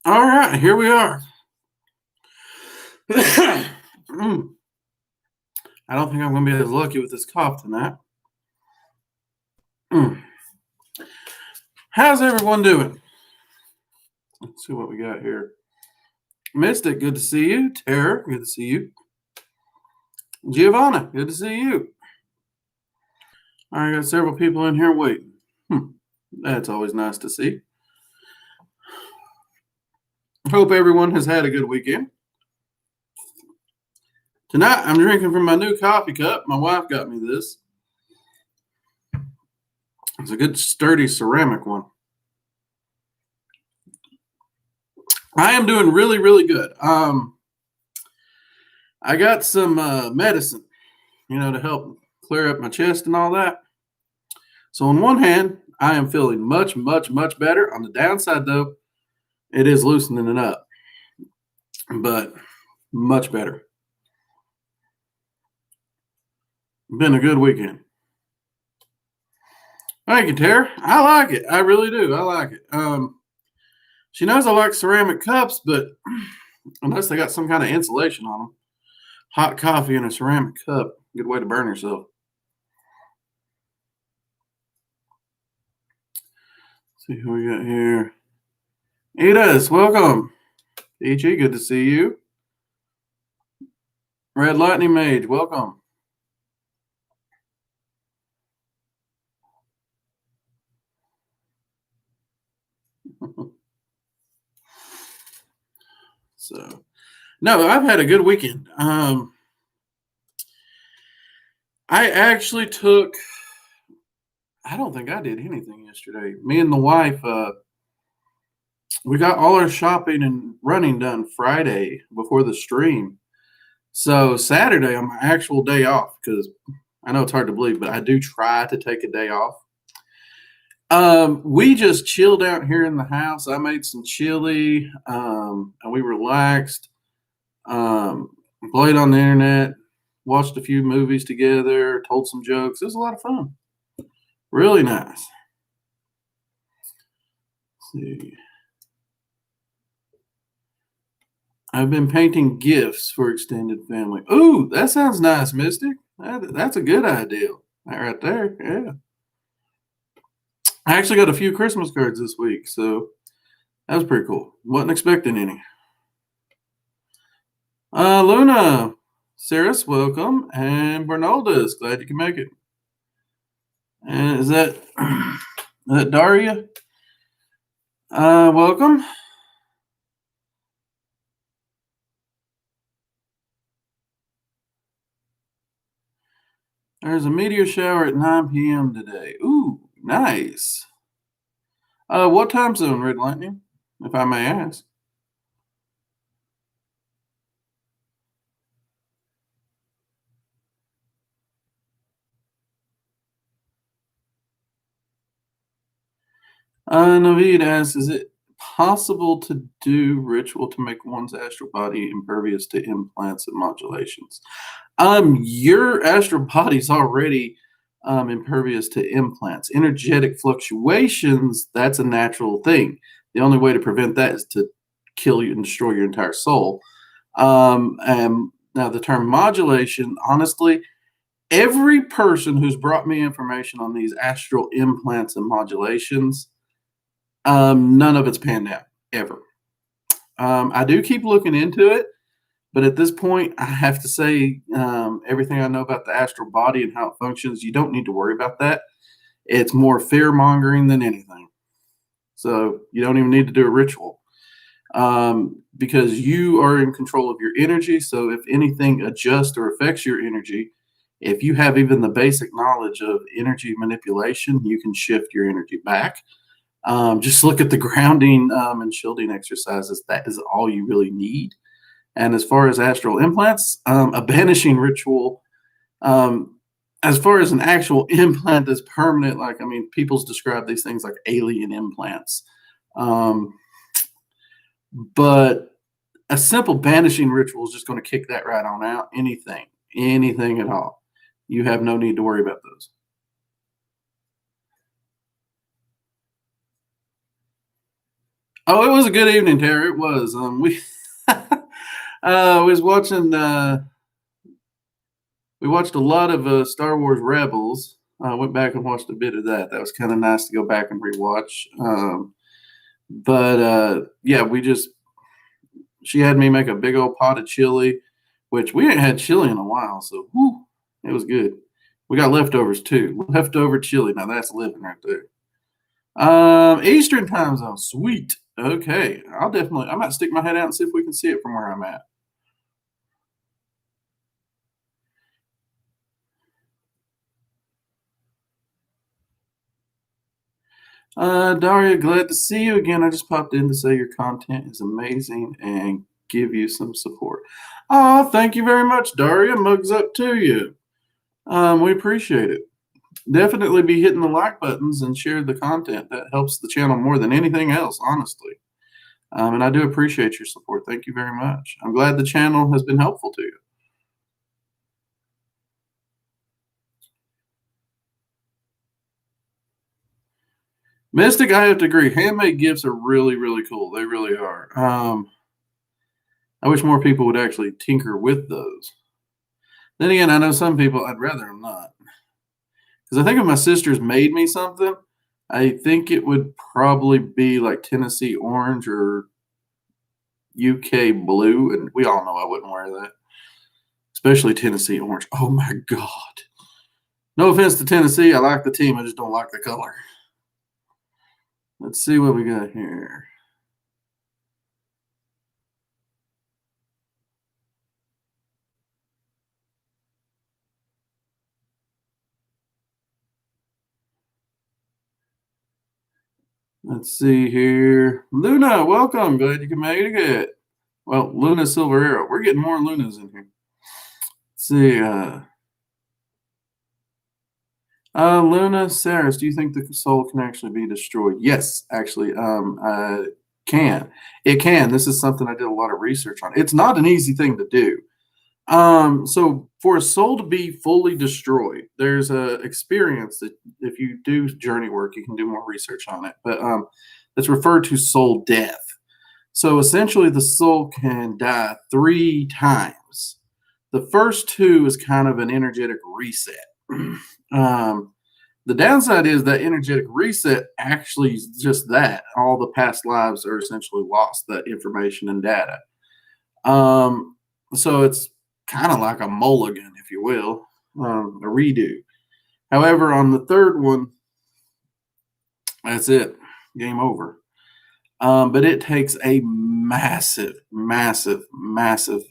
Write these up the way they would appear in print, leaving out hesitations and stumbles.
All right, here we are. Mm, I don't think I'm going to be as lucky with this cough tonight. Mm. How's everyone doing? Let's see what we got here. Mystic, good to see you. Tara, good to see you. Giovanna, good to see you. I got several people in here waiting. That's always nice to see. Hope everyone has had a good weekend. Tonight, I'm drinking from my new coffee cup. My wife got me this. It's a good, sturdy ceramic one. I am doing really, really good. I got some medicine, to help clear up my chest and all that. So on one hand, I am feeling much, much, much better. On the downside, though, it is loosening it up, but much better. Been a good weekend. Thank you, Tara. I like it. I really do. I like it. She knows I like ceramic cups, but unless they got some kind of insulation on them, hot coffee in a ceramic cup, good way to burn yourself. Let's see who we got here. Edith, welcome. EG, good to see you. Red Lightning Mage, welcome. So, no, I've had a good weekend. I actually took. I don't think I did anything yesterday. Me and the wife, we got all our shopping and running done Friday before the stream. So Saturday, on my actual day off, because I know it's hard to believe, but I do try to take a day off. We just chilled out here in the house. I made some chili, and we relaxed. Played on the internet, watched a few movies together, told some jokes. It was a lot of fun. Really nice. Let's see. I've been painting gifts for extended family. Ooh, that sounds nice, Mystic. That's a good idea. That right there, yeah. I actually got a few Christmas cards this week, so that was pretty cool. Wasn't expecting any. Luna, Saris, welcome, and Bernaldez, glad you can make it. And is that Daria? Welcome. There's a meteor shower at 9 p.m. today. Ooh, nice. What time zone, Red Lightning, if I may ask? Naveed asks, is it possible to do ritual to make one's astral body impervious to implants and modulations? Your astral body's already impervious to implants. Energetic fluctuations, that's a natural thing. The only way to prevent that is to kill you and destroy your entire soul. And now the term modulation, honestly, every person who's brought me information on these astral implants and modulations, none of it's panned out ever. I do keep looking into it, but at this point, I have to say everything I know about the astral body and how it functions, you don't need to worry about that. It's more fear mongering than anything. So you don't even need to do a ritual because you are in control of your energy. So if anything adjusts or affects your energy, if you have even the basic knowledge of energy manipulation, you can shift your energy back. Just look at the grounding and shielding exercises. That is all you really need. And as far as astral implants, a banishing ritual, as far as an actual implant that's permanent, people's describe these things like alien implants. But a simple banishing ritual is just going to kick that right on out. Anything at all. You have no need to worry about those. Oh, it was a good evening, Terry. It was. We was watching. We watched a lot of Star Wars Rebels. I went back and watched a bit of that. That was kind of nice to go back and rewatch. But yeah, she had me make a big old pot of chili, which we ain't had chili in a while, so whew, it was good. We got leftovers too. Leftover chili. Now that's living right there. Eastern time zone. Sweet. Okay. I might stick my head out and see if we can see it from where I'm at. Daria, glad to see you again. I just popped in to say your content is amazing and give you some support. Oh, thank you very much, Daria. Mugs up to you. We appreciate it. Definitely be hitting the like buttons and share the content. That helps the channel more than anything else, honestly. And I do appreciate your support. Thank you very much. I'm glad the channel has been helpful to you. Mystic, I have to agree. Handmade gifts are really, really cool. They really are. I wish more people would actually tinker with those. Then again, I know some people I'd rather them not. Because I think if my sisters made me something, I think it would probably be like Tennessee orange or UK blue, and we all know I wouldn't wear that. Especially Tennessee orange. Oh my god. No offense to Tennessee, I like the team, I just don't like the color. Let's see what we got here. Let's see here. Luna, welcome. Glad you can make it. Well, Luna Silver Arrow. We're getting more Lunas in here. Let's see. Luna Saris, do you think the soul can actually be destroyed? Yes, actually, can. It can. This is something I did a lot of research on. It's not an easy thing to do. So for a soul to be fully destroyed, there's a experience that if you do journey work, you can do more research on it. But it's referred to soul death. So essentially, the soul can die 3 times. The first two is kind of an energetic reset. The downside is that energetic reset actually is just that. All the past lives are essentially lost, that information and data. So it's kind of like a mulligan, if you will, a redo. However, on the third one, that's it, game over. But it takes a massive, massive, massive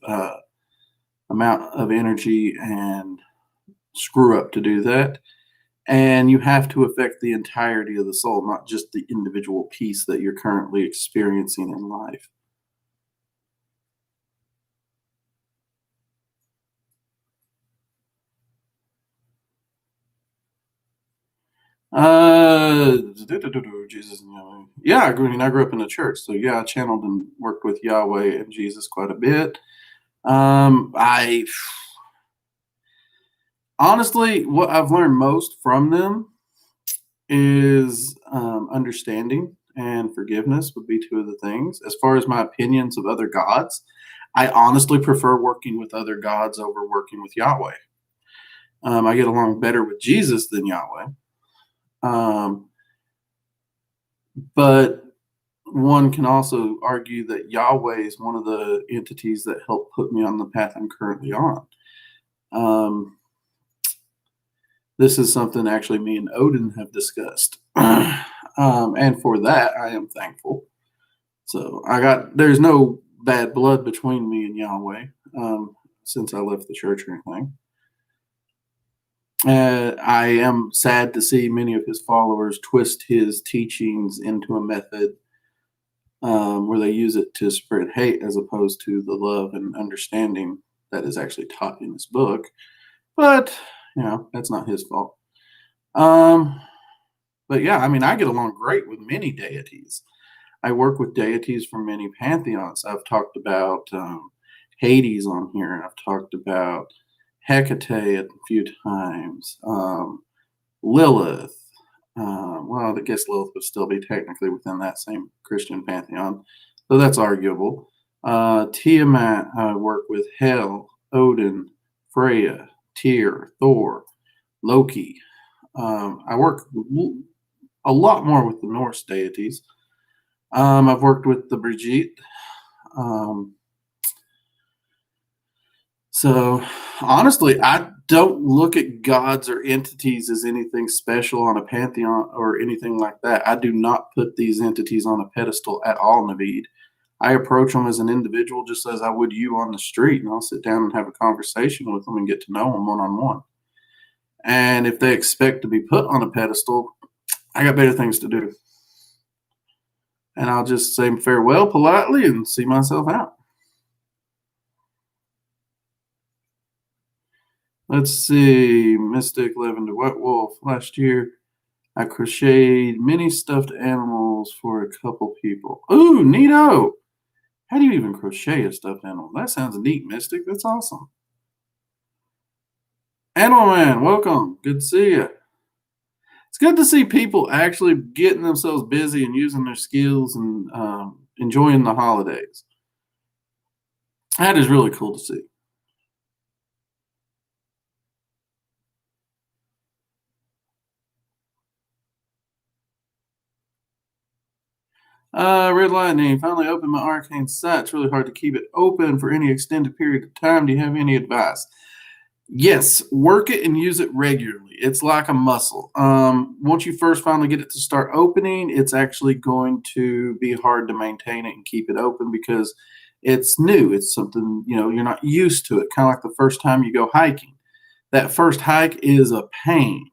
amount of energy and screw up to do that. And you have to affect the entirety of the soul, not just the individual piece that you're currently experiencing in life. Jesus, yeah, I grew up in the church, so yeah, I channeled and worked with Yahweh and Jesus quite a bit. I honestly, what I've learned most from them is understanding and forgiveness would be two of the things. As far as my opinions of other gods, I honestly prefer working with other gods over working with Yahweh. I get along better with Jesus than Yahweh. But one can also argue that Yahweh is one of the entities that helped put me on the path I'm currently on. This is something actually me and Odin have discussed. And for that, I am thankful. So there's no bad blood between me and Yahweh since I left the church or anything. I am sad to see many of his followers twist his teachings into a method where they use it to spread hate as opposed to the love and understanding that is actually taught in this book. But, that's not his fault. But yeah, I mean, I get along great with many deities. I work with deities from many pantheons. I've talked about Hades on here. I've talked about Hecate a few times, Lilith, Well, I guess Lilith would still be technically within that same Christian pantheon, so that's arguable. Tiamat, I work with Hel, Odin, Freya, Tyr, Thor, Loki. I work a lot more with the Norse deities. I've worked with the Brigitte. Um, so honestly, I don't look at gods or entities as anything special on a pantheon or anything like that. I do not put these entities on a pedestal at all, Naveed. I approach them as an individual just as I would you on the street, and I'll sit down and have a conversation with them and get to know them one on one. And if they expect to be put on a pedestal, I got better things to do. And I'll just say farewell politely and see myself out. Let's see. Mystic, Lavender, White Wolf. Last year, I crocheted many stuffed animals for a couple people. Ooh, neato. How do you even crochet a stuffed animal? That sounds neat, Mystic. That's awesome. Animal Man, welcome. Good to see you. It's good to see people actually getting themselves busy and using their skills and enjoying the holidays. That is really cool to see. Red Lightning, finally opened my arcane sight. It's really hard to keep it open for any extended period of time. Do you have any advice? Yes, work it and use it regularly. It's like a muscle. Once you first finally get it to start opening, it's actually going to be hard to maintain it and keep it open because it's new. It's something, you're not used to it. Kind of like the first time you go hiking. That first hike is a pain.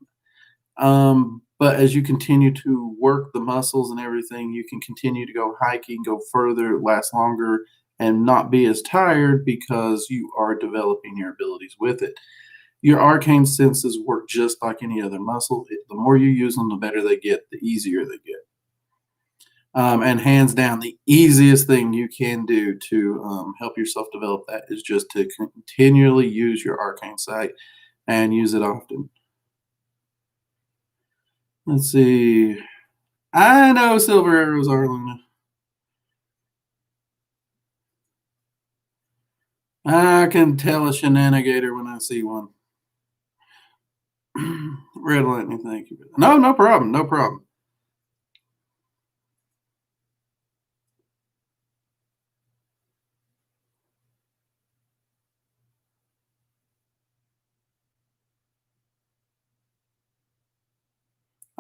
But as you continue to work the muscles and everything, you can continue to go hiking, go further, last longer, and not be as tired because you are developing your abilities with it. Your arcane senses work just like any other muscle. The more you use them, the better they get, the easier they get. And hands down, the easiest thing you can do to help yourself develop that is just to continually use your arcane sight and use it often. Let's see. I know silver arrows are Luna. I can tell a shenanigator when I see one. Red lightning, thank you. No, no problem. No problem.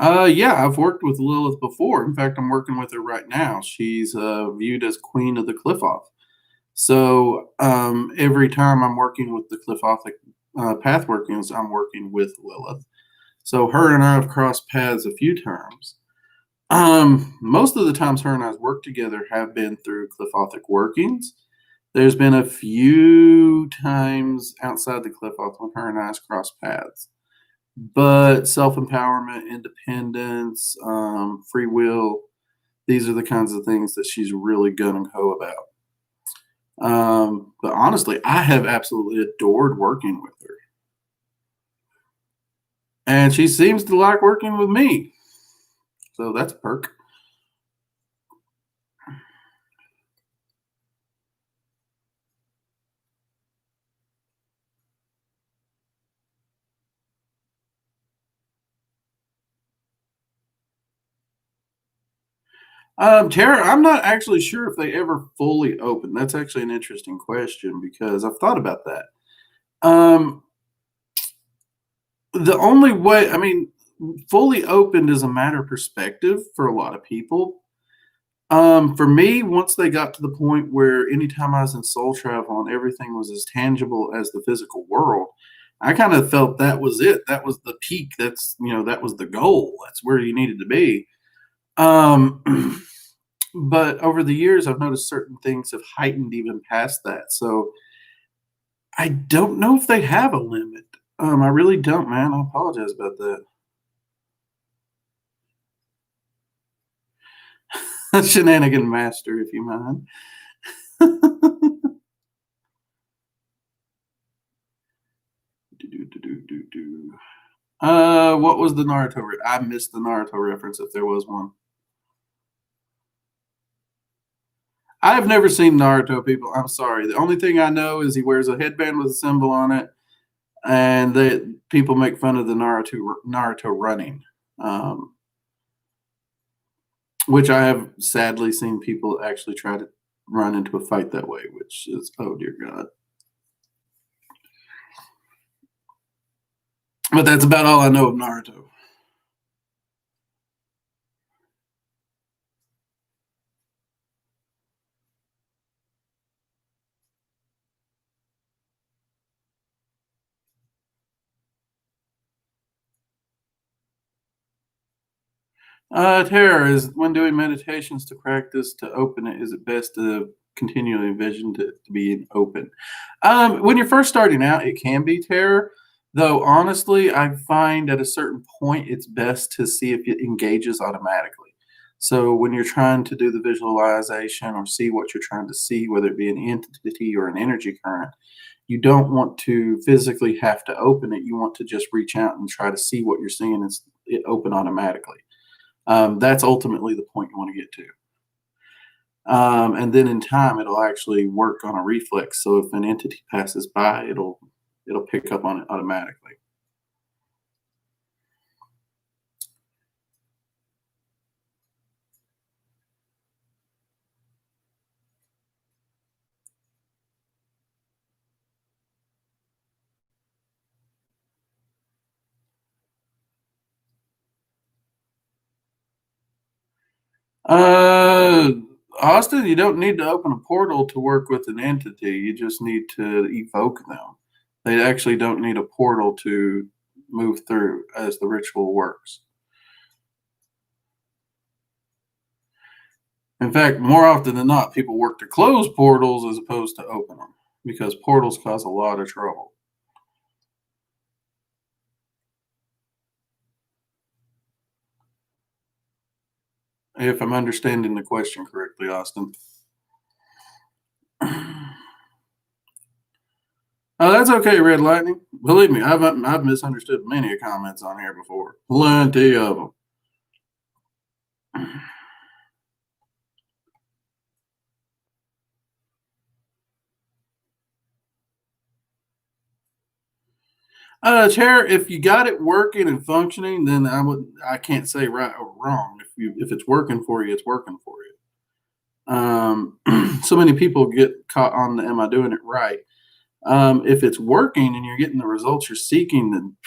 Yeah, I've worked with Lilith before. In fact, I'm working with her right now. She's viewed as queen of the cliff off. So every time I'm working with the cliff off path workings, I'm working with Lilith. So her and I have crossed paths a few times. Most of the times her and I's worked together have been through Cliffothic workings. There's been a few times outside the Cliffoth when her and I's crossed paths. But self-empowerment, independence, free will, these are the kinds of things that she's really gung-ho about. But honestly, I have absolutely adored working with her. And she seems to like working with me. So that's a perk. Tara, I'm not actually sure if they ever fully open. That's actually an interesting question because I've thought about that. The only way, I mean, fully opened is a matter of perspective for a lot of people. For me, once they got to the point where anytime I was in soul travel and everything was as tangible as the physical world, I kind of felt that was it. That was the peak. That was the goal. That's where you needed to be. Um, but over the years, I've noticed certain things have heightened even past that. So I don't know if they have a limit. I really don't, man. I apologize about that. Shenanigan master, if you mind. What was the Naruto? I missed the Naruto reference if there was one. I've never seen Naruto, people. I'm sorry. The only thing I know is he wears a headband with a symbol on it, and people make fun of the Naruto running, um, which I have sadly seen people actually try to run into a fight that way, which is, oh dear God. But that's about all I know of Naruto. Tara, is when doing meditations to practice to open it, is it best to continually envision to be open? When you're first starting out, it can be terror. Though honestly, I find at a certain point it's best to see if it engages automatically. So when you're trying to do the visualization or see what you're trying to see, whether it be an entity or an energy current, you don't want to physically have to open it. You want to just reach out and try to see what you're seeing and it open automatically. That's ultimately the point you want to get to. And then in time, it'll actually work on a reflex. So if an entity passes by, it'll pick up on it automatically. Uh, Austin, you don't need to open a portal to work with an entity. You just need to evoke them. They actually don't need a portal to move through as the ritual works. In fact, more often than not, people work to close portals as opposed to open them because portals cause a lot of trouble. If I'm understanding the question correctly, Austin. Oh, that's okay, Red Lightning. Believe me, I've misunderstood many comments on here before. Plenty of them. Chair, if you got it working and functioning, then I can't say right or wrong. If it's working for you, it's working for you. So many people get caught on the am I doing it right? If it's working and you're getting the results you're seeking, then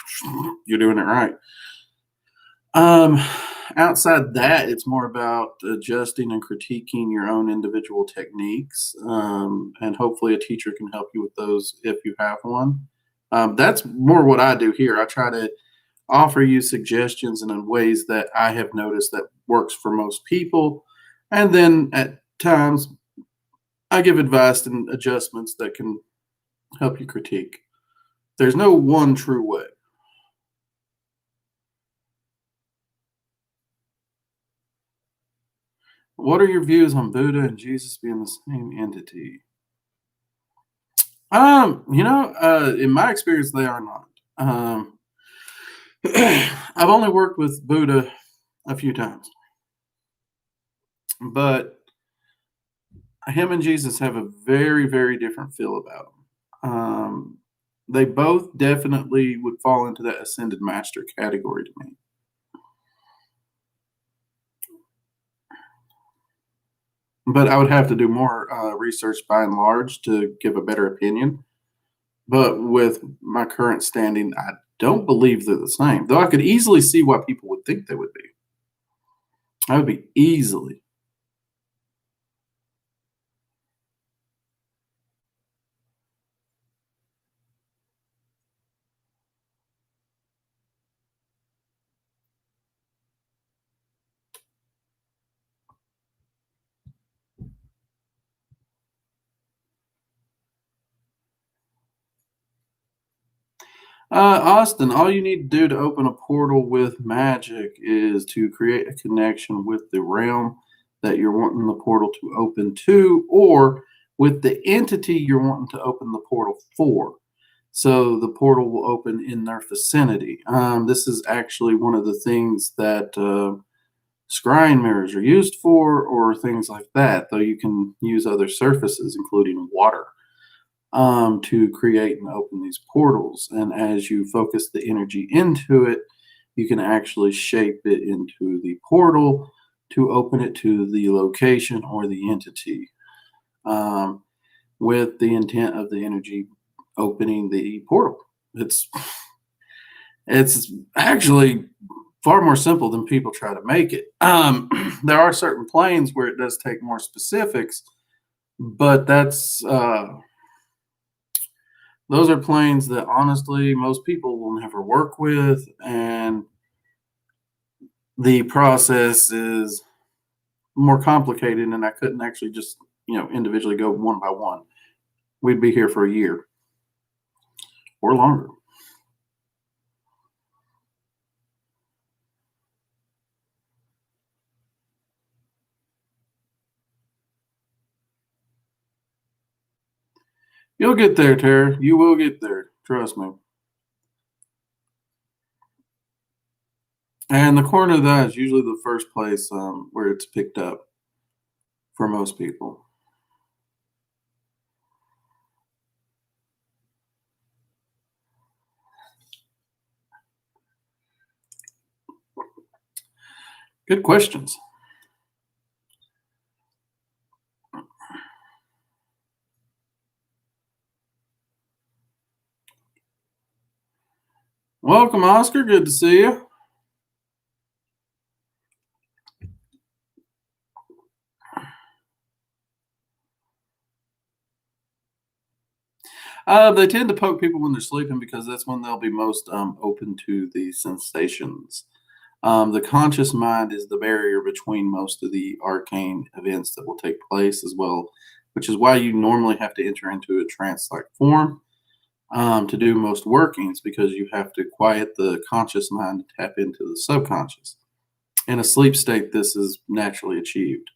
you're doing it right. Um, Outside that, it's more about adjusting and critiquing your own individual techniques, and hopefully a teacher can help you with those if you have one. That's more what I do here. I try to offer you suggestions and in ways that I have noticed that works for most people, and then at times I give advice and adjustments that can help you critique. There's no one true way. What are your views on Buddha and Jesus being the same entity? In my experience, they are not. I've only worked with Buddha a few times, but him and Jesus have a very, very different feel about them. They both definitely would fall into that ascended master category to me. But I would have to do more research by and large to give a better opinion. But with my current standing, I don't believe they're the same. Though I could easily see why people would think they would be. I would be easily. Austin, all you need to do to open a portal with Magick is to create a connection with the realm that you're wanting the portal to open to, or with the entity you're wanting to open the portal for. So the portal will open in their vicinity. This is actually one of the things that scrying mirrors are used for, or things like that, though you can use other surfaces, including water, to create and open these portals. And as you focus the energy into it, you can actually shape it into the portal to open it to the location or the entity, um, with the intent of the energy opening the portal. It's it's actually far more simple than people try to make it. There are certain planes where it does take more specifics, but those are planes that honestly most people will never work with, and the process is more complicated, and I couldn't actually just individually go one by one. We'd be here for a year or longer. You'll get there, Tara. You will get there. Trust me. And the corner of the eye is usually the first place where it's picked up for most people. Good questions. Welcome, Oscar. Good to see you. They tend to poke people when they're sleeping because that's when they'll be most open to the sensations. The conscious mind is the barrier between most of the arcane events that will take place as well, which is why you normally have to enter into a trance like form to do most workings, because you have to quiet the conscious mind to tap into the subconscious. In a sleep state, this is naturally achieved.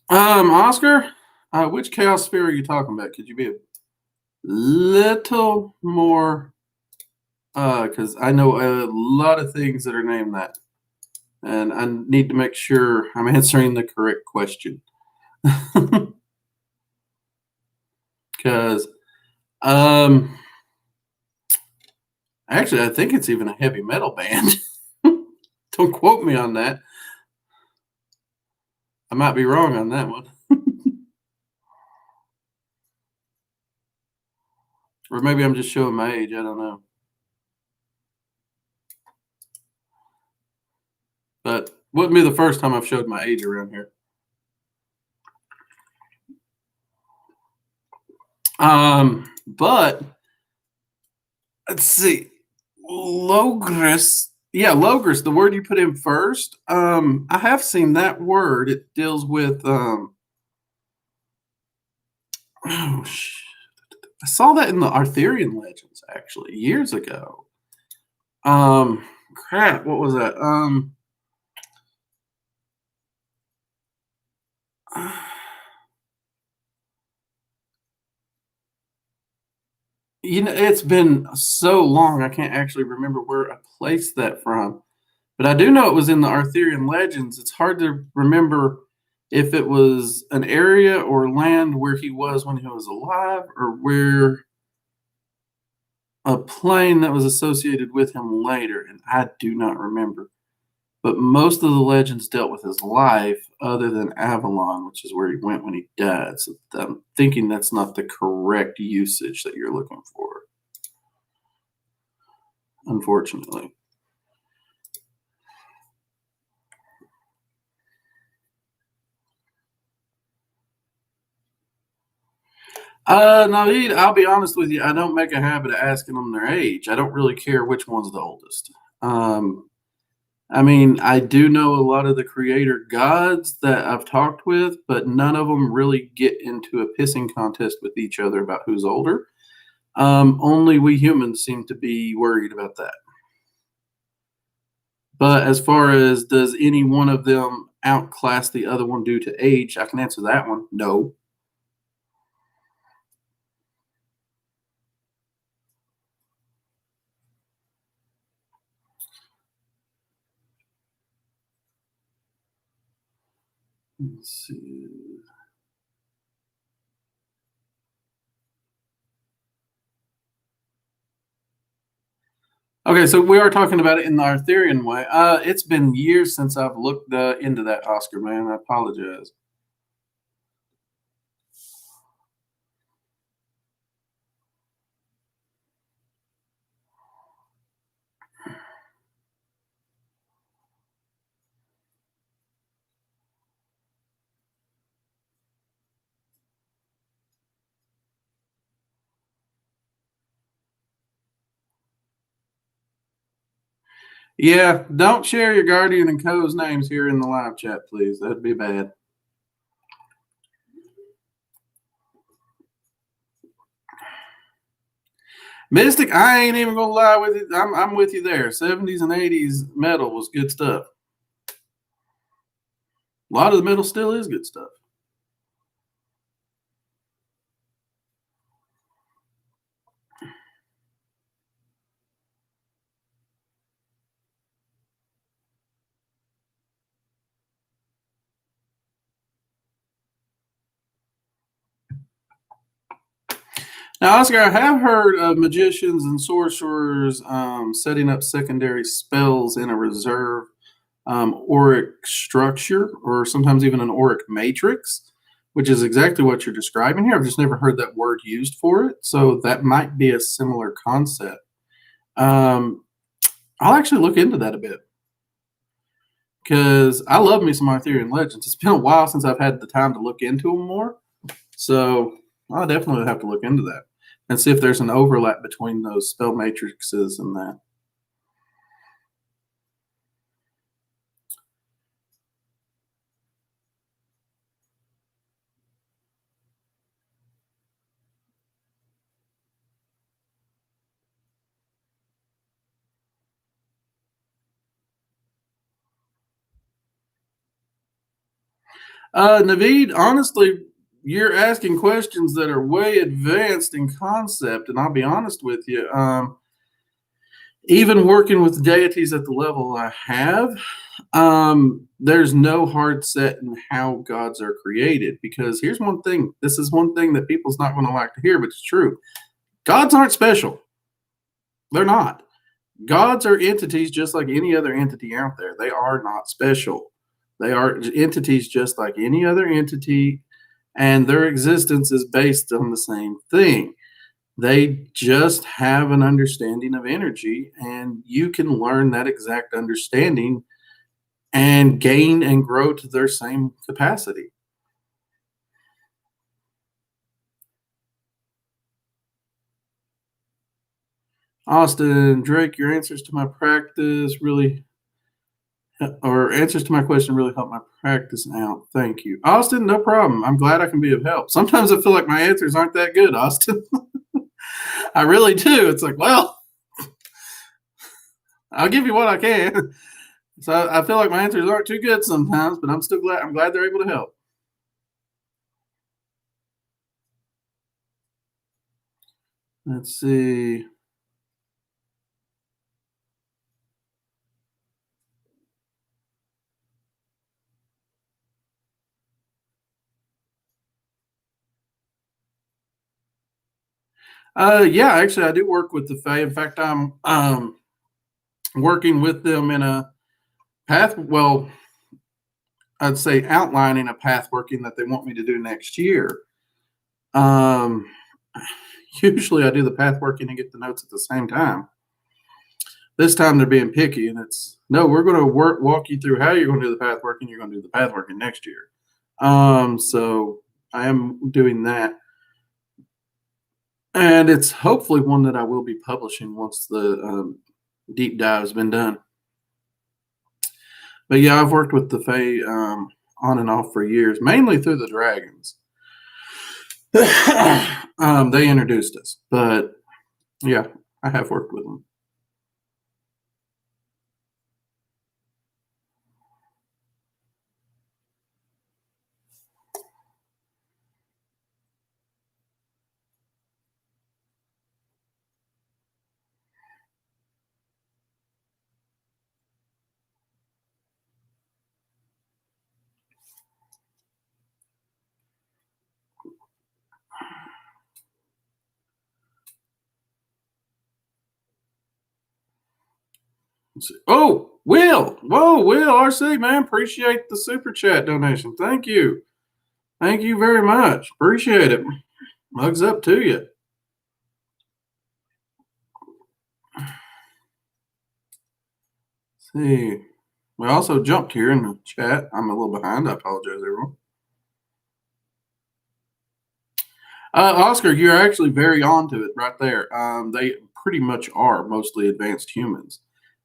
Oscar, which chaos sphere are you talking about? Could you be a little more? Because I know a lot of things that are named that, and I need to make sure I'm answering the correct question. Because, um, actually, I think it's even a heavy metal band. Don't quote me on that. I might be wrong on that one. Or maybe I'm just showing my age. I don't know. But wouldn't be the first time I've showed my age around here. But let's see. Logris. Yeah, Logris, the word you put in first. I have seen that word. It deals with oh, I saw that in the Arthurian legends actually years ago. Crap, what was that? It's been so long I can't actually remember where I placed that from. But I do know it was in the Arthurian legends. It's hard to remember if it was an area or land where he was when he was alive, or where a plane that was associated with him later, and I do not remember. But most of the legends dealt with his life, other than Avalon, which is where he went when he died. So I'm thinking that's not the correct usage that you're looking for, unfortunately. Naveed, I'll be honest with you. I don't make a habit of asking them their age. I don't really care which one's the oldest. Um, I mean, I do know a lot of the creator gods that I've talked with, but none of them really get into a pissing contest with each other about who's older. Only we humans seem to be worried about that. But as far as does any one of them outclass the other one due to age, I can answer that one. No. Let's see. Okay, so we are talking about it in the Arthurian way. It's been years since I've looked into that Oscar, man. I apologize. Yeah, don't share your guardian and co's names here in the live chat, please. That'd be bad. Mystic, I ain't even gonna lie with you. I'm with you there. 70s and 80s metal was good stuff. A lot of the metal still is good stuff. Now, Oscar, I have heard of magicians and sorcerers setting up secondary spells in a reserve auric structure, or sometimes even an auric matrix, which is exactly what you're describing here. I've just never heard that word used for it. So that might be a similar concept. Um, I'll actually look into that a bit because I love me some Arthurian legends. It's been a while since I've had the time to look into them more. So I'll definitely have to look into that and see if there's an overlap between those spell matrices and that. Naveed, honestly, you're asking questions that are way advanced in concept, and I'll be honest with you. Even working with deities at the level I have, there's no hard set in how gods are created. Because here's one thing: this is one thing that people's not going to like to hear, but it's true. Gods aren't special. They're not. Gods are entities just like any other entity out there. They are not special. They are entities just like any other entity, and their existence is based on the same thing. They just have an understanding of energy, and you can learn that exact understanding and gain and grow to their same capacity. Austin, Drake, your answers to my practice really or answers to my question really help my practice out. Thank you. Austin, no problem. I'm glad I can be of help. Sometimes I feel like my answers aren't that good, Austin. I really do. It's like, well, I'll give you what I can. So I feel like my answers aren't too good sometimes, but I'm still glad they're able to help. Let's see. Yeah, actually I do work with the Fae. In fact, I'm working with them in a path, well, I'd say outlining a path working that they want me to do next year. Um, Usually I do the path working and get the notes at the same time. This time they're being picky, and it's no, we're going to walk you through how you're going to do the path working. You're going to do the path working next year. So I am doing that, and it's hopefully one that I will be publishing once the deep dive has been done. But yeah, I've worked with the Fae on and off for years, mainly through the dragons. They introduced us, but yeah, I have worked with them. Oh, Will! Whoa, Will RC, man, appreciate the super chat donation. Thank you. Thank you very much. Appreciate it. Mugs up to you. Let's see. We also jumped here in the chat. I'm a little behind. I apologize, everyone. Oscar, you're actually very on to it right there. They pretty much are mostly advanced humans.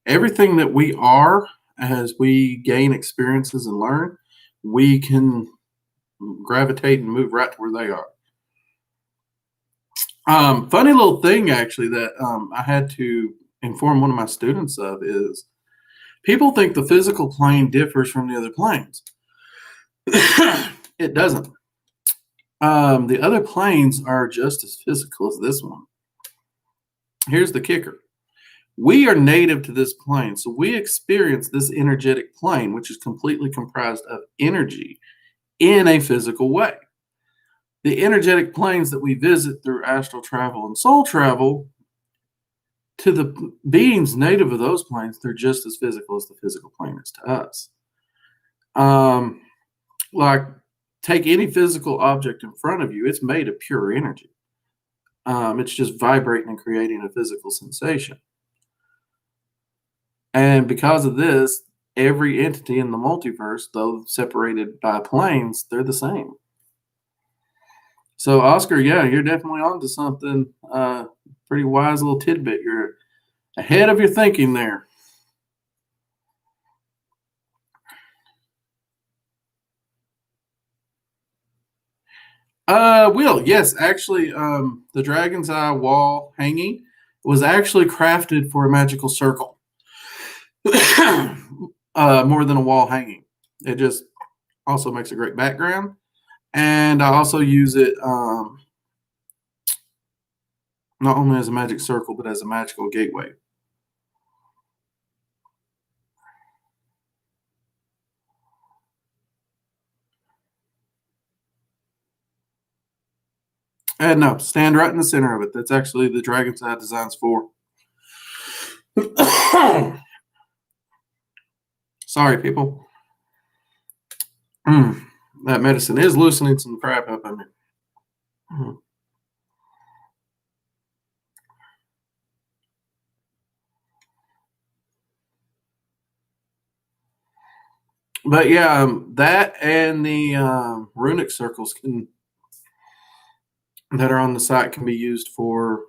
Everything that we are, as we gain experiences and learn, we can gravitate and move right to where they are. Funny little thing, actually, that I had to inform one of my students of is people think the physical plane differs from the other planes. It doesn't. The other planes are just as physical as this one. Here's the kicker. We are native to this plane, so we experience this energetic plane, which is completely comprised of energy in a physical way. The energetic planes that we visit through astral travel and soul travel, to the beings native of those planes, they're just as physical as the physical plane is to us. Like, take any physical object in front of you, it's made of pure energy. It's just vibrating and creating a physical sensation. And because of this, every entity in the multiverse, though separated by planes, they're the same. So, Oscar, yeah, you're definitely onto something. Pretty wise little tidbit. You're ahead of your thinking there. Will, yes, actually, the Dragon's Eye wall hanging was actually crafted for a magical circle. More than a wall hanging. It just also makes a great background. And I also use it not only as a magic circle, but as a magical gateway. And no, stand right in the center of it. That's actually the Dragon's Eye designs for. Sorry, people. That medicine is loosening some crap up in me. But yeah, that and the runic circles that are on the site can be used for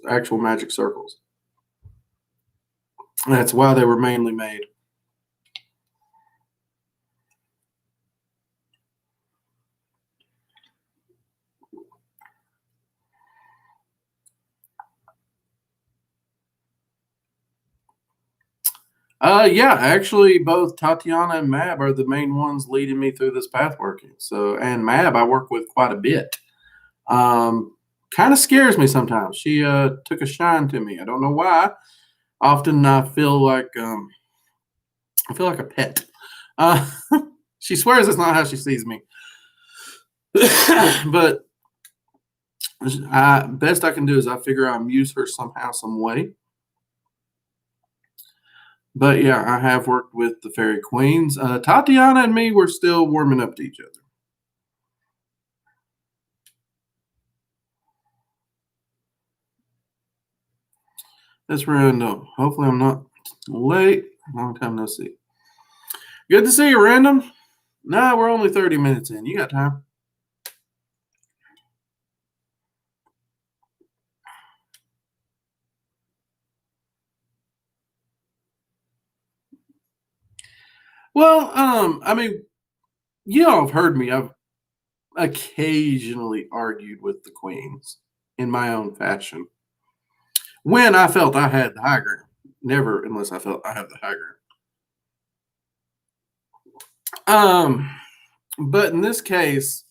actual magic circles. That's why they were mainly made. Yeah, actually, both Tatiana and Mab are the main ones leading me through this path working. So, and Mab I work with quite a bit. Kind of scares me sometimes. She took a shine to me. I don't know why. Often I feel like a pet. Uh, she swears it's not how she sees me, but best I can do is I figure I'll amuse her somehow, some way. But yeah, I have worked with the fairy queens. Tatiana and me were still warming up to each other. That's random. Hopefully, I'm not late. Long time no see. Good to see you, random. Nah, we're only 30 minutes in. You got time. Well, I mean, you all have heard me. I've occasionally argued with the queens in my own fashion when I felt I had the high ground. Never unless I felt I have the high ground. But in this case,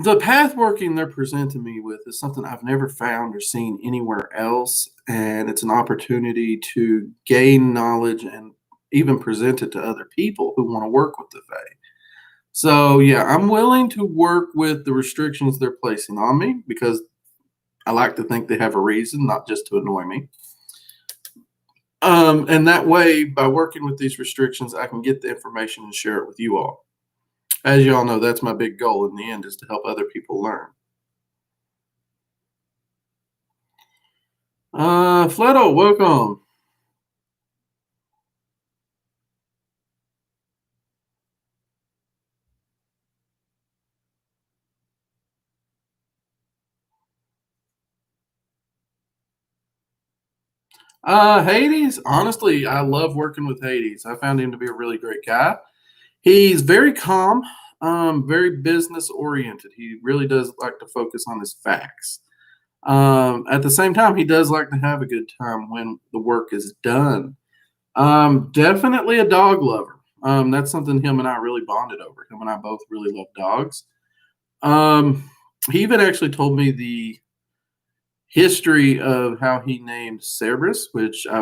the path working they're presenting me with is something I've never found or seen anywhere else, and it's an opportunity to gain knowledge and even present it to other people who want to work with the Fae. So yeah, I'm willing to work with the restrictions they're placing on me because I like to think they have a reason, not just to annoy me. And that way, by working with these restrictions, I can get the information and share it with you all. As you all know, that's my big goal in the end is to help other people learn. Fleto, welcome. Hades, honestly, I love working with Hades. I found him to be a really great guy. He's very calm, very business oriented. He really does like to focus on his facts. At the same time, he does like to have a good time when the work is done. Definitely a dog lover. That's something him and I really bonded over. Him and I both really love dogs. Um, he even actually told me the history of how he named Cerberus, which I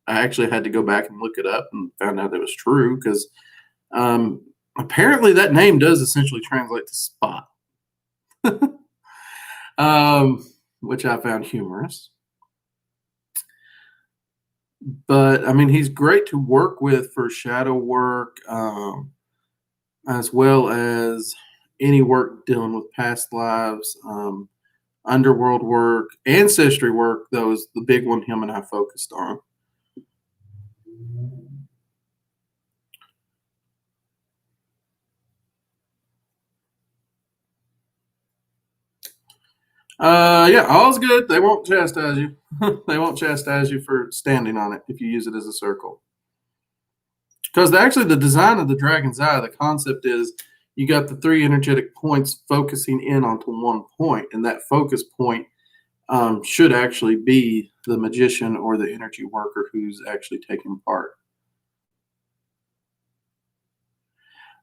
actually had to go back and look it up and found out that was true because um, apparently that name does essentially translate to spot, um, which I found humorous. But I mean, he's great to work with for shadow work, as well as any work dealing with past lives, underworld work, ancestry work. That was the big one him and I focused on. Yeah, all's good. They won't chastise you. They won't chastise you for standing on it if you use it as a circle. Because actually, the design of the dragon's eye, the concept is you got the three energetic points focusing in onto one point, and that focus point should actually be the magician or the energy worker who's actually taking part.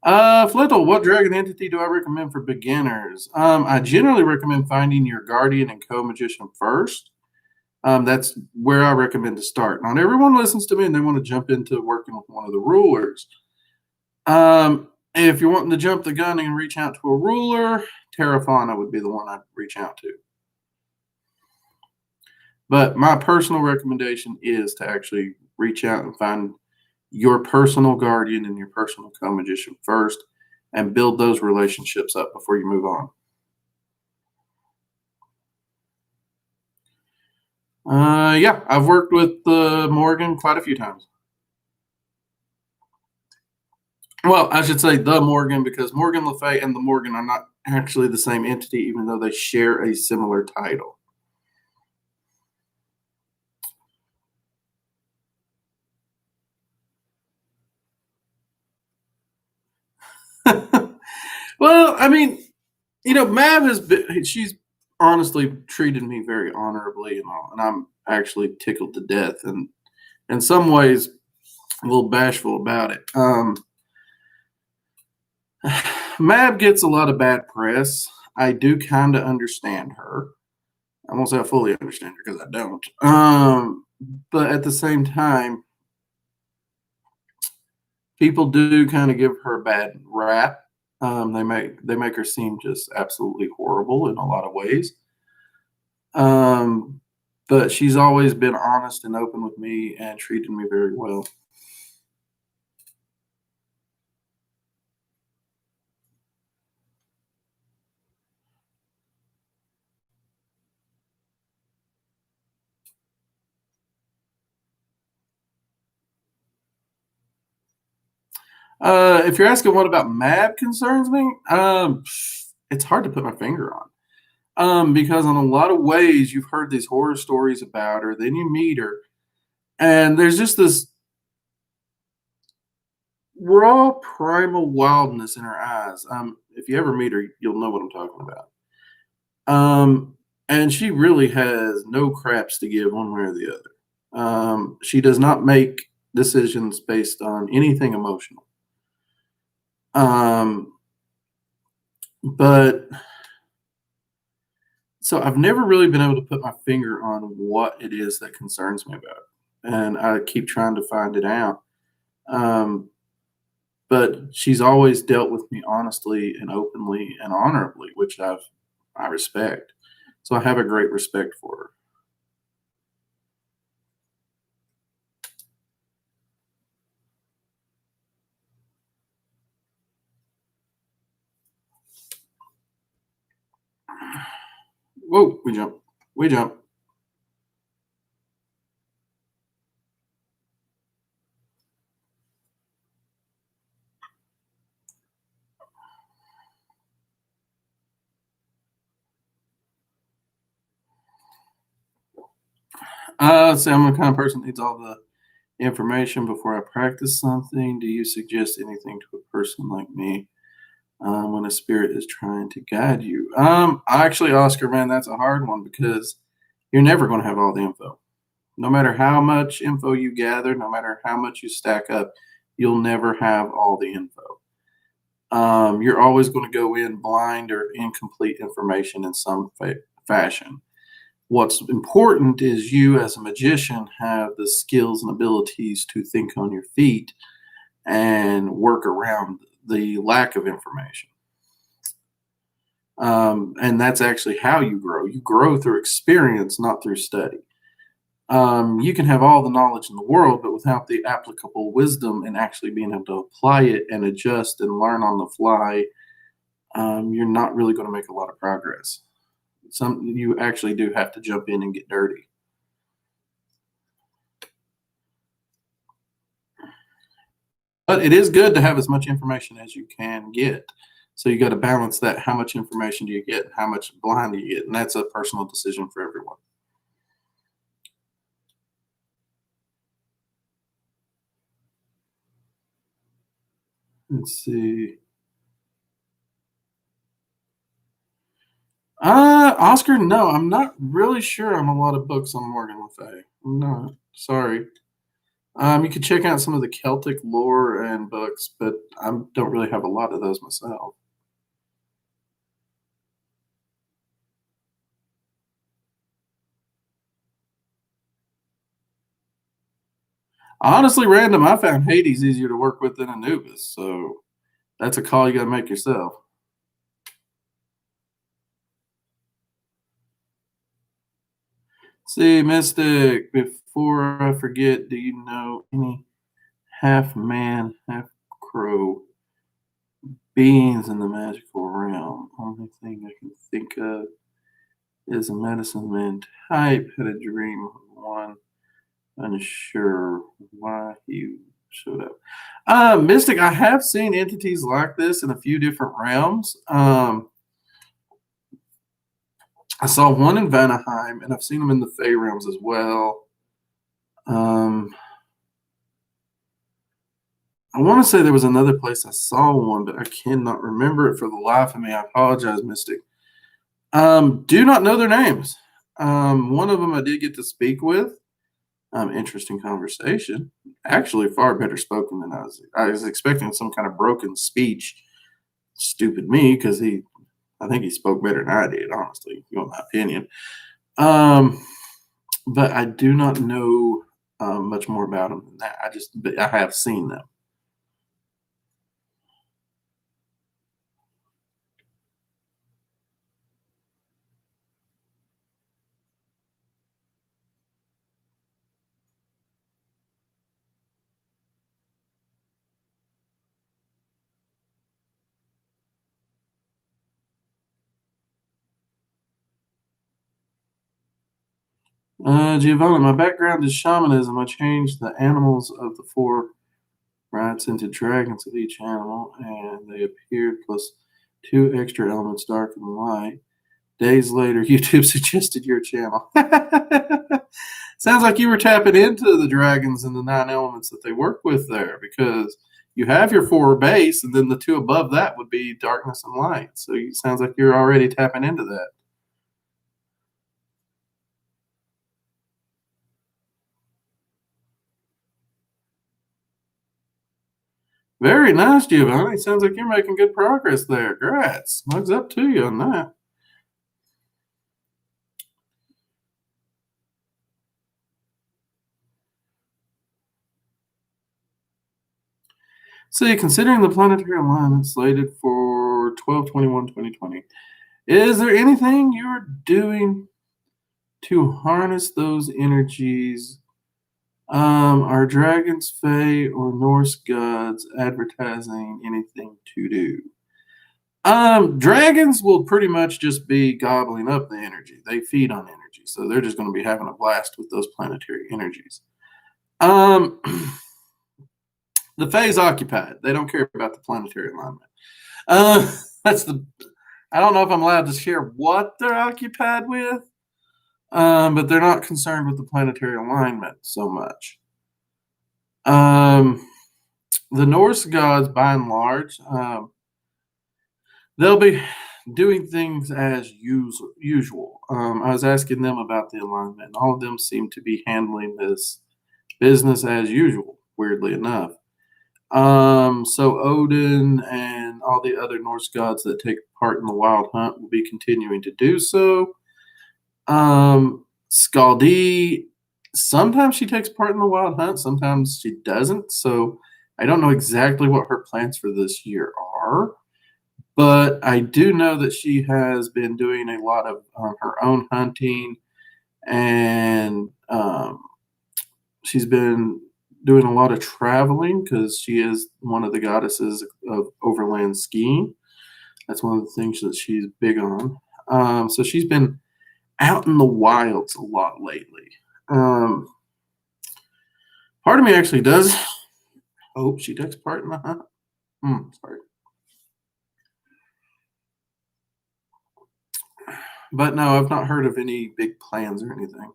Flittle, what dragon entity do I recommend for beginners? I generally recommend finding your guardian and co-magician first. That's where I recommend to start. Not everyone listens to me and they want to jump into working with one of the rulers. If you're wanting to jump the gun and reach out to a ruler, Terrafauna would be the one I'd reach out to. But my personal recommendation is to actually reach out and find your personal guardian and your personal co-magician first and build those relationships up before you move on. Yeah, I've worked with Morgan quite a few times. Well, I should say the Morgan because Morgan Le Fay and the Morgan are not actually the same entity, even though they share a similar title. Well, I mean, Mav she's honestly treated me very honorably and all, and I'm actually tickled to death and in some ways a little bashful about it. Mab gets a lot of bad press. I do kind of understand her. I won't say I fully understand her because I don't. But at the same time, people do kind of give her a bad rap. They make her seem just absolutely horrible in a lot of ways. Um, but she's always been honest and open with me and treated me very well. If you're asking what about Mab concerns me, it's hard to put my finger on. Because in a lot of ways you've heard these horror stories about her, then you meet her, and there's just this. raw primal wildness in her eyes. If you ever meet her, you'll know what I'm talking about. And she really has no craps to give one way or the other. She does not make decisions based on anything emotional. Um, but so I've never really been able to put my finger on what it is that concerns me about it. And I keep trying to find it out. Um, but she's always dealt with me honestly and openly and honorably, which I respect. So I have a great respect for her. Whoa, we jump. We jump. Say I'm the kind of person that needs all the information before I practice something. Do you suggest anything to a person like me when a spirit is trying to guide you? Actually, Oscar, man, that's a hard one because you're never going to have all the info. No matter how much info you gather, no matter how much you stack up, you'll never have all the info. You're always going to go in blind or incomplete information in some fashion. What's important is you, as a magician, have the skills and abilities to think on your feet and work around the lack of information. And that's actually how you grow. You grow through experience, not through study. You can have all the knowledge in the world, but without the applicable wisdom and actually being able to apply it and adjust and learn on the fly, you're not really going to make a lot of progress. You actually do have to jump in and get dirty. But it is good to have as much information as you can get. So you got to balance that. How much information do you get? How much blind do you get? And that's a personal decision for everyone. Let's see. Oscar, no, I'm not really sure on a lot of books on Morgan Le Fay. I'm not. Sorry. You could check out some of the Celtic lore and books, but I don't really have a lot of those myself. Honestly, random, I found Hades easier to work with than Anubis, so that's a call you got to make yourself. See, Mystic, before I forget, do you know any half man, half crow beings in the magical realm? Only thing I can think of is a medicine man type had a dream of one, unsure why he showed up. Mystic, I have seen entities like this in a few different realms. I saw one in Vanaheim, and I've seen them in the Fey realms as well. I want to say there was another place I saw one, but I cannot remember it for the life of me. I apologize, Mystic. Do not know their names. One of them I did get to speak with. Interesting conversation. Actually, far better spoken than I was expecting some kind of broken speech. Stupid me, because I think he spoke better than I did. Honestly, if you want my opinion. Um, but I do not know much more about them than that. But I have seen them. Giovanna, my background is shamanism. I changed the animals of the four rites into dragons of each animal, and they appeared plus two extra elements, dark and light. Days later, YouTube suggested your channel. Sounds like you were tapping into the dragons and the nine elements that they work with there, because you have your 4 base, and then the 2 above that would be darkness and light. So it sounds like you're already tapping into that. Very nice, Giovanni. Sounds like you're making good progress there. Congrats. Mugs up to you on that. See, considering the planetary alignment slated for 12/21/2020, is there anything you're doing to harness those energies? Are dragons, fae, or Norse gods advertising anything to do? Dragons will pretty much just be gobbling up the energy. They feed on energy, so they're just going to be having a blast with those planetary energies. Um, the Fae's occupied. They don't care about the planetary alignment. That's the. I don't know if I'm allowed to share what they're occupied with, but they're not concerned with the planetary alignment so much. The Norse gods, by and large, they'll be doing things as usual. I was asking them about the alignment, and all of them seem to be handling this business as usual, weirdly enough. So Odin and all the other Norse gods that take part in the wild hunt will be continuing to do so. Scaldi, sometimes she takes part in the wild hunt, sometimes she doesn't. So I don't know exactly what her plans for this year are, but I do know that she has been doing a lot of her own hunting, and she's been doing a lot of traveling because she is one of the goddesses of overland skiing. That's one of the things that she's big on. So she's been out in the wilds a lot lately. Part of me actually does hope she takes part in the hunt. Sorry. But no, I've not heard of any big plans or anything.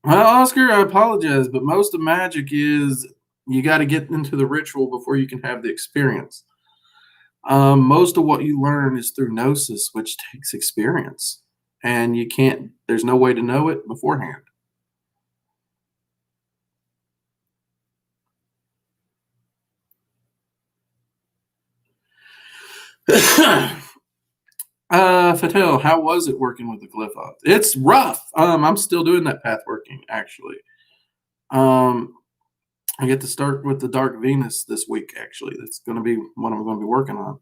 Well, Oscar, I apologize, but most of Magick is you got to get into the ritual before you can have the experience. Most of what you learn is through gnosis, which takes experience, and you can't. There's no way to know it beforehand. Fatel, how was it working with the Glyphoth? It's rough. I'm still doing that path working actually. I get to start with the Dark Venus this week. Actually, that's going to be what I'm going to be working on.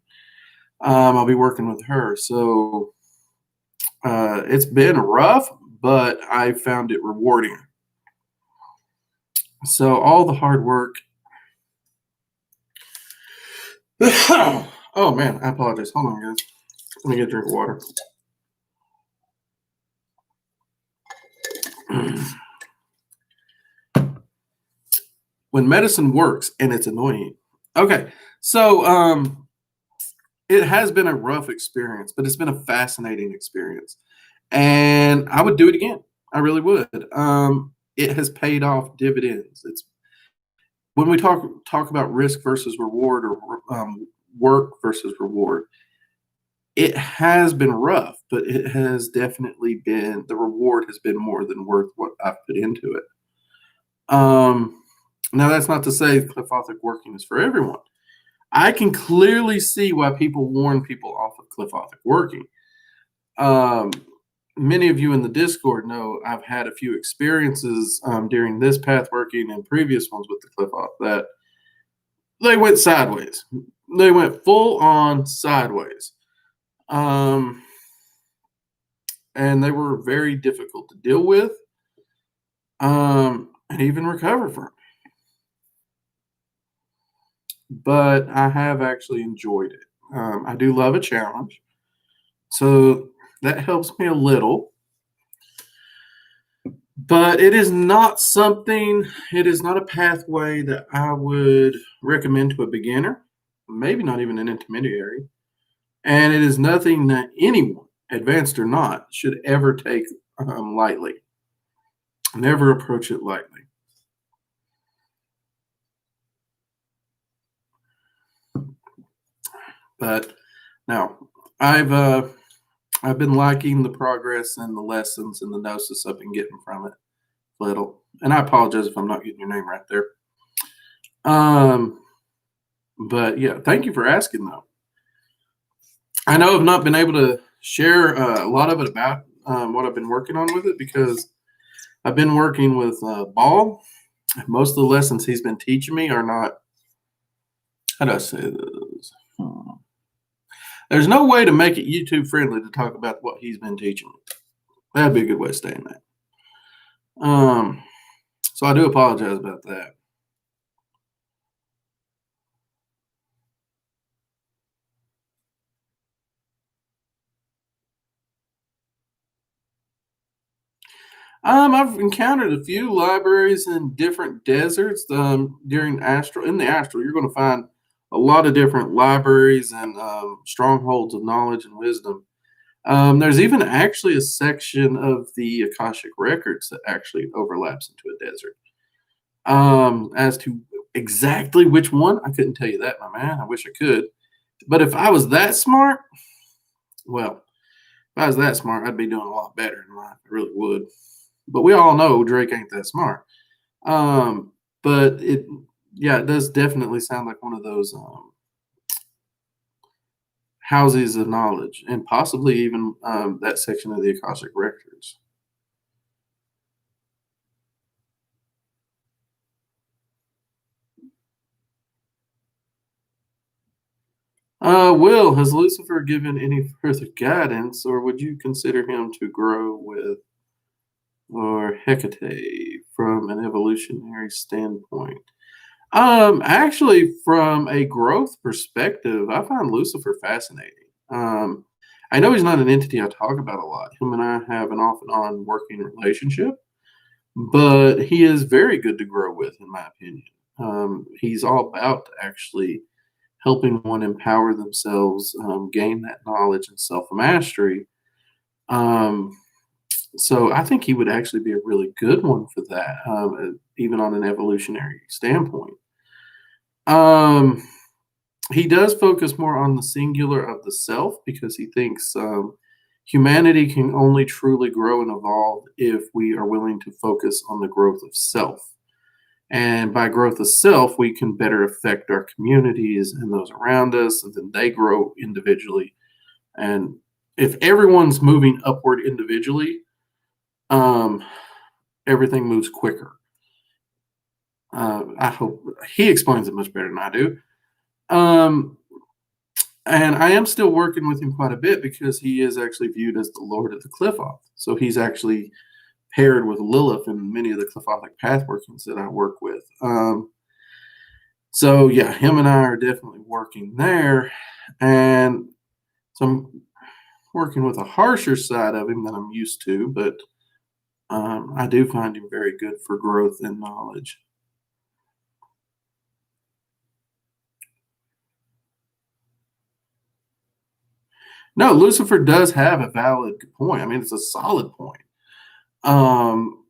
I'll be working with her, so it's been rough, but I found it rewarding. So all the hard work. Oh man, I apologize. Hold on, guys. Let me get a drink of water. When medicine works and it's annoying. Okay, so it has been a rough experience, but it's been a fascinating experience, and I would do it again. I really would. It has paid off dividends. It's when we talk about risk versus reward, or work versus reward. It has been rough, but it has definitely been, the reward has been more than worth what I've put into it. Now that's not to say Cliffothic working is for everyone. I can clearly see why people warn people off of Cliffothic working. Many of you in the Discord know I've had a few experiences during this path working and previous ones with the Cliffoth that they went sideways. They went full on sideways. And they were very difficult to deal with and even recover from. But I have actually enjoyed it. I do love a challenge, so that helps me a little. But it is not something, it is not a pathway that I would recommend to a beginner, maybe not even an intermediary. And it is nothing that anyone, advanced or not, should ever take lightly. Never approach it lightly. But now I've been liking the progress and the lessons and the gnosis I've been getting from it. Little, and I apologize if I'm not getting your name right there. Um, but yeah, thank you for asking though. I know I've not been able to share a lot of it about what I've been working on with it because I've been working with Ball. Most of the lessons he's been teaching me are not. How do I say this? There's no way to make it YouTube friendly to talk about what he's been teaching me. That'd be a good way of saying that. So I do apologize about that. I've encountered a few libraries in different deserts during Astral. In the Astral, you're going to find a lot of different libraries and strongholds of knowledge and wisdom. There's even actually a section of the Akashic records that actually overlaps into a desert. As to exactly which one, I couldn't tell you that, my man. I wish I could. But if I was that smart, well, if I was that smart, I'd be doing a lot better in life. I really would. But we all know Drake ain't that smart. Um, but yeah, it does definitely sound like one of those houses of knowledge, and possibly even that section of the Akashic records. Will, has Lucifer given any further guidance, or would you consider him to grow with, or Hecate from an evolutionary standpoint? Actually, from a growth perspective, I find Lucifer fascinating. Um, I know he's not an entity I talk about a lot. Him and I have an off and on working relationship, but he is very good to grow with, in my opinion. He's all about actually helping one empower themselves, gain that knowledge and self mastery. Um, so I think he would actually be a really good one for that, even on an evolutionary standpoint. Um, he does focus more on the singular of the self because he thinks humanity can only truly grow and evolve if we are willing to focus on the growth of self. And by growth of self, we can better affect our communities and those around us, and then they grow individually. And if everyone's moving upward individually, um, everything moves quicker. I hope he explains it much better than I do. Um, and I am still working with him quite a bit because he is actually viewed as the Lord of the Cliffoth. So he's actually paired with Lilith in many of the Cliffothic path workings that I work with. So yeah, him and I are definitely working there, and so I'm working with a harsher side of him than I'm used to, but I do find him very good for growth and knowledge. No, Lucifer does have a valid point. I mean, it's a solid point. Um,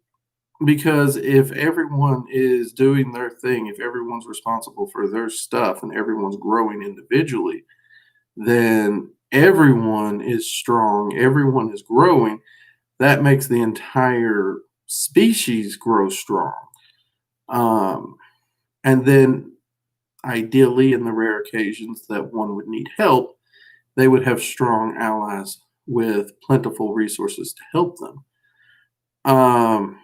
because if everyone is doing their thing, if everyone's responsible for their stuff and everyone's growing individually, then everyone is strong, everyone is growing. That makes the entire species grow strong. Um, and then, ideally, in the rare occasions that one would need help, they would have strong allies with plentiful resources to help them. Um,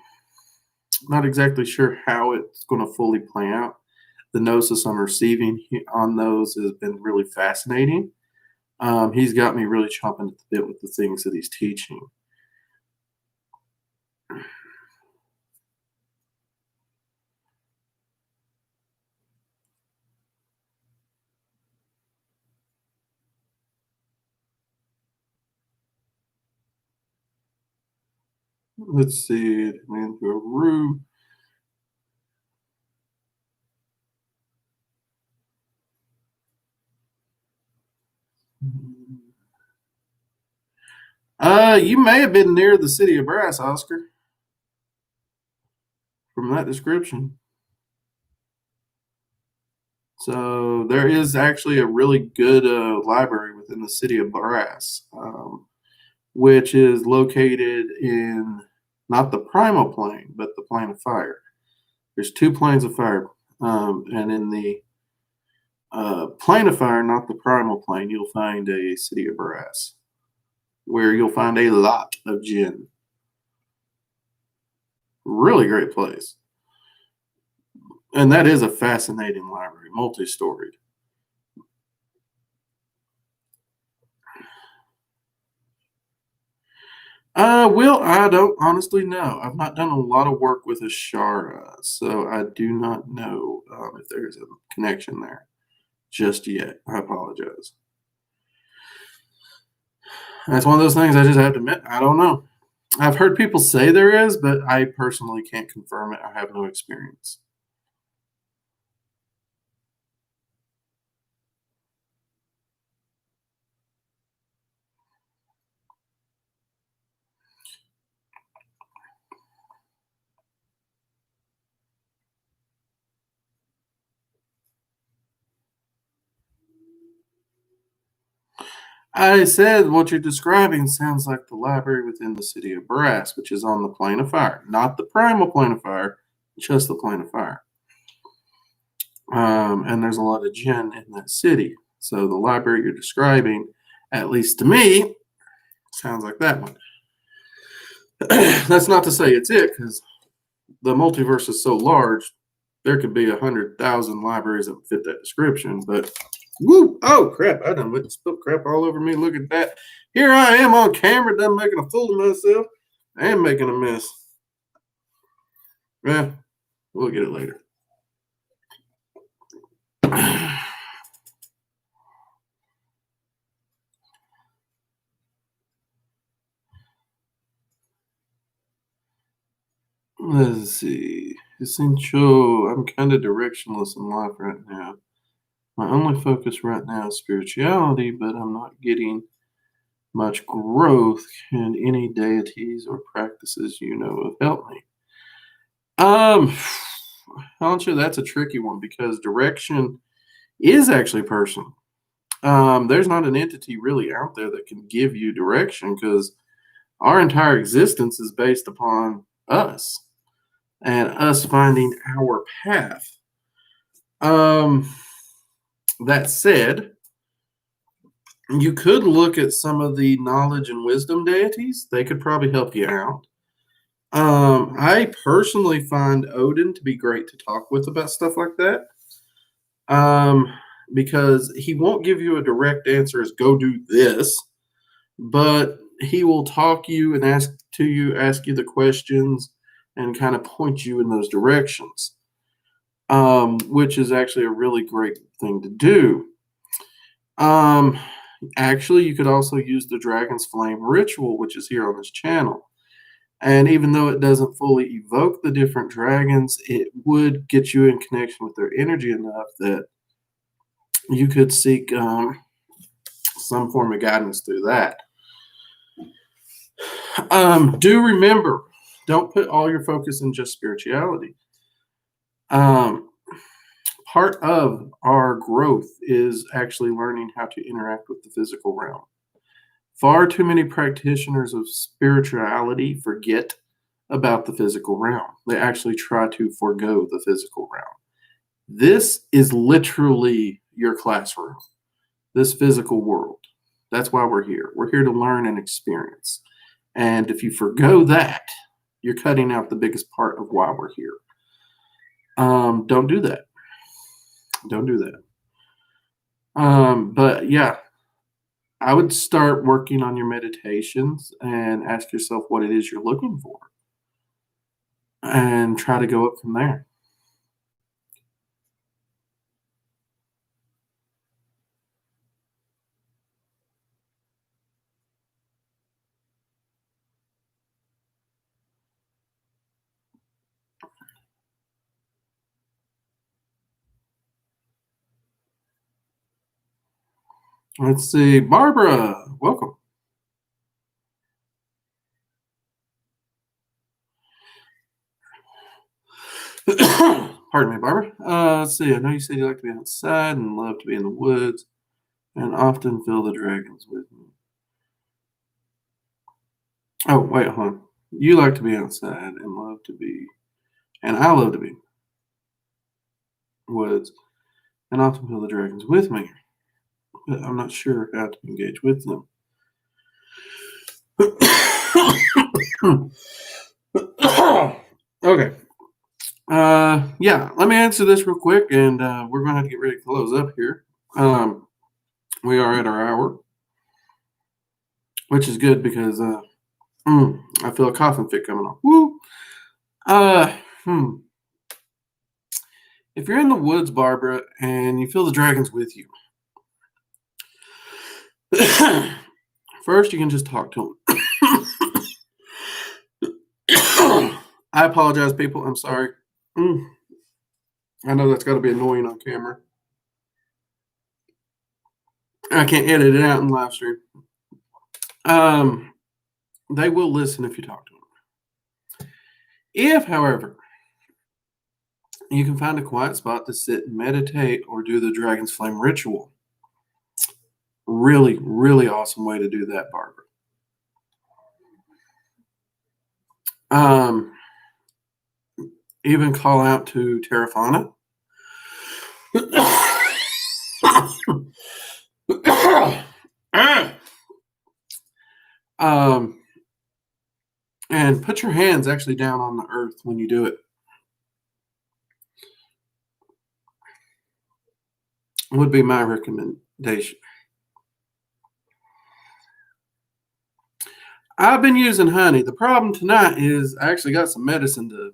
Not exactly sure how it's going to fully play out. The gnosis I'm receiving on those has been really fascinating. He's got me really chomping at the bit with the things that he's teaching. Let's see, man, Guru. You may have been near the city of Brass, Oscar. from that description. So there is actually a really good library within the city of Brass, which is located in not the primal plane, but the plane of fire. There's two planes of fire, and in the plane of fire, not the primal plane, you'll find a city of Brass, where you'll find a lot of jinn. Really great place. And that is a fascinating library, multi-storied. Well, I don't honestly know. I've not done a lot of work with Ashara, so I do not know if there's a connection there just yet. I apologize. That's one of those things I just have to admit. I don't know. I've heard people say there is, but I personally can't confirm it. I have no experience. I said what you're describing sounds like the library within the city of Brass, which is on the plane of fire, not the primal plane of fire, just the plane of fire. And there's a lot of jinn in that city. So the library you're describing, at least to me, sounds like that one. That's not to say it's it, because the multiverse is so large, there could be 100,000 libraries that fit that description. But woo! Oh crap! I done spilled crap all over me. Look at that. Here I am on camera, done making a fool of myself. I am making a mess. Yeah, we'll get it later. Let's see. Essential. I'm kind of directionless in life right now. My only focus right now is spirituality, but I'm not getting much growth. Can any deities or practices you know of help me? Um, Honestly, that's a tricky one because direction is actually personal. There's not an entity really out there that can give you direction because our entire existence is based upon us and us finding our path. Um, that said, you could look at some of the knowledge and wisdom deities. They could probably help you out. I personally find Odin to be great to talk with about stuff like that. Um, because he won't give you a direct answer as go do this, but he will talk you and ask you the questions and kind of point you in those directions. Which is actually a really great thing to do. Um, Actually, you could also use the Dragon's Flame ritual, which is here on this channel. And even though it doesn't fully evoke the different dragons, it would get you in connection with their energy enough that you could seek some form of guidance through that. Do remember, don't put all your focus in just spirituality. Part of our growth is actually learning how to interact with the physical realm. Far too many practitioners of spirituality forget about the physical realm. They actually try to forego the physical realm. This is literally your classroom, this physical world. That's why we're here. We're here to learn and experience. And if you forgo that, you're cutting out the biggest part of why we're here. Don't do that. Don't do that. But yeah, I would start working on your meditations and ask yourself what it is you're looking for and try to go up from there. Let's see. Barbara, welcome. Pardon me, Barbara. Let's see. I know you said you like to be outside and love to be in the woods and often feel the dragons with me. Oh, wait, hold on. You like to be outside and love to be, and I love to be in the woods and often feel the dragons with me. But I'm not sure how to engage with them. Okay. Yeah, let me answer this real quick, and we're going to have to get ready to close up here. We are at our hour, which is good because I feel a coughing fit coming on. Woo! If you're in the woods, Barbara, and you feel the dragons with you, first you can just talk to them. I apologize, people. I'm sorry. I know that's got to be annoying on camera. I can't edit it out in live stream. They will listen if you talk to them. If, however, you can find a quiet spot to sit and meditate or do the Dragon's Flame ritual, really, really awesome way to do that, Barbara. Even call out to Terrafana. And put your hands actually down on the earth when you do it. Would be my recommendation. I've been using honey. The problem tonight is I actually got some medicine to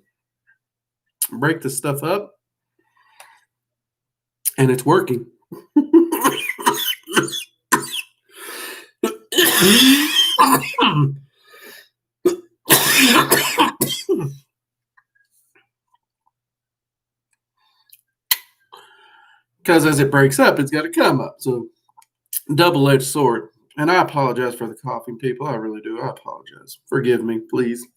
break this stuff up, and it's working. Because as it breaks up, it's got to come up. So, double-edged sword. And I apologize for the coughing, people. I really do. I apologize. Forgive me, please.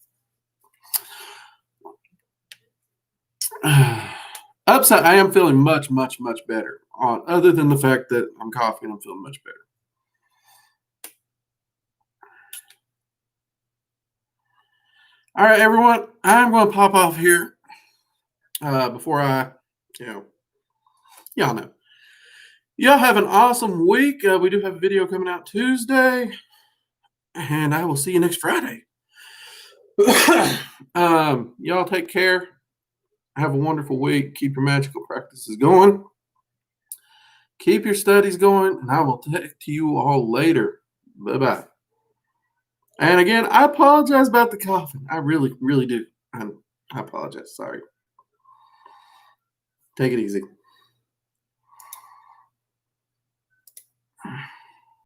Upside, I am feeling much, much, much better. Other than the fact that I'm coughing, I'm feeling much better. All right, everyone. I'm going to pop off here before I, y'all know. Y'all have an awesome week. We do have a video coming out Tuesday, and I will see you next Friday. Y'all take care. Have a wonderful week. Keep your magical practices going. Keep your studies going, and I will talk to you all later. Bye-bye. And again, I apologize about the coughing. I really, really do. I apologize. Sorry. Take it easy.